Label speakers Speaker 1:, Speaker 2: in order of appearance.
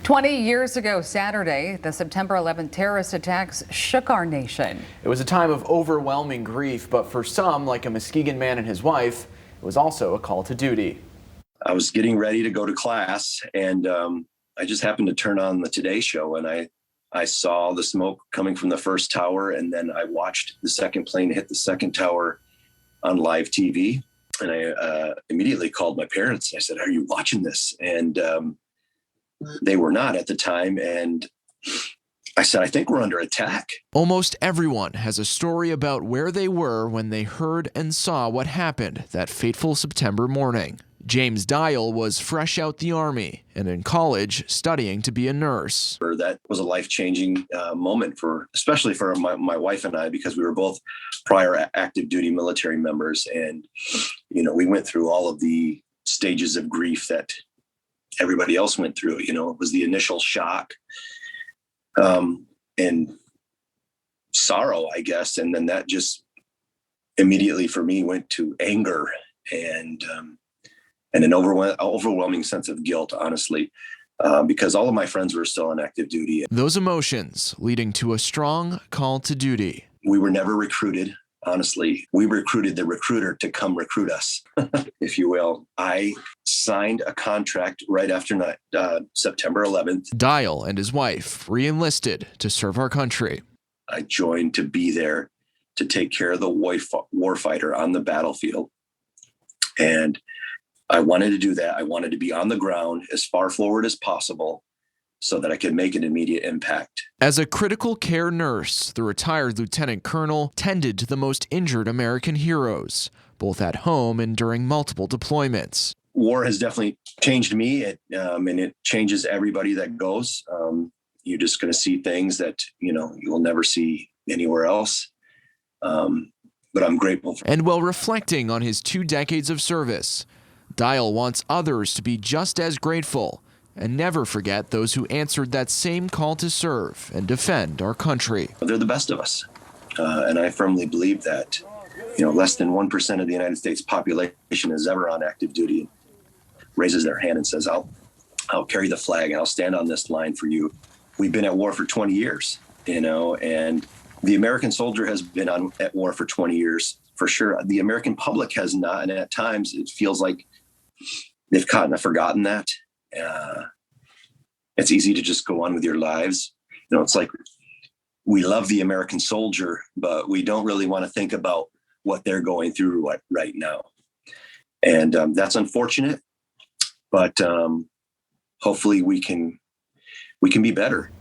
Speaker 1: 20 years ago Saturday, the September 11th terrorist attacks shook our nation.
Speaker 2: It was a time of overwhelming grief, but for some, like a Muskegon man and his wife, it was also a call to duty.
Speaker 3: I was getting ready to go to class, and I just happened to turn on the Today Show, and I saw the smoke coming from the first tower, and then I watched the second plane hit the second tower on live TV. And I immediately called my parents. I said, "Are you watching this?" And they were not at the time. And I said, "I think we're under attack."
Speaker 4: Almost everyone has a story about where they were when they heard and saw what happened that fateful September morning. James Dial was fresh out the Army and in college studying to be a nurse.
Speaker 3: That was a life-changing moment especially for my wife and I, because we were both prior active duty military members. And, we went through all of the stages of grief that everybody else went through. It was the initial shock and sorrow, I guess. And then that just immediately for me went to anger and an overwhelming sense of guilt, honestly, because all of my friends were still on active duty.
Speaker 4: Those emotions leading to a strong call to duty.
Speaker 3: We were never recruited, honestly. We recruited the recruiter to come recruit us, if you will. I signed a contract right after September 11th.
Speaker 4: Dial and his wife re-enlisted to serve our country.
Speaker 3: I joined to be there to take care of the warfighter on the battlefield. And I wanted to do that. I wanted to be on the ground as far forward as possible so that I could make an immediate impact.
Speaker 4: As a critical care nurse, the retired lieutenant colonel tended to the most injured American heroes, both at home and during multiple deployments.
Speaker 3: War has definitely changed me, and it changes everybody that goes. You're just going to see things that, you'll never see anywhere else. But I'm grateful for.
Speaker 4: And while reflecting on his 2 decades of service, Dial wants others to be just as grateful and never forget those who answered that same call to serve and defend our country.
Speaker 3: They're the best of us. And I firmly believe that, less than 1% of the United States population is ever on active duty, raises their hand and says, I'll carry the flag and I'll stand on this line for you. We've been at war for 20 years, and the American soldier has been at war for 20 years, for sure. The American public has not, and at times it feels like they've kind of forgotten that. It's easy to just go on with your lives. It's like we love the American soldier, but we don't really want to think about what they're going through right now. And that's unfortunate, but hopefully we can be better.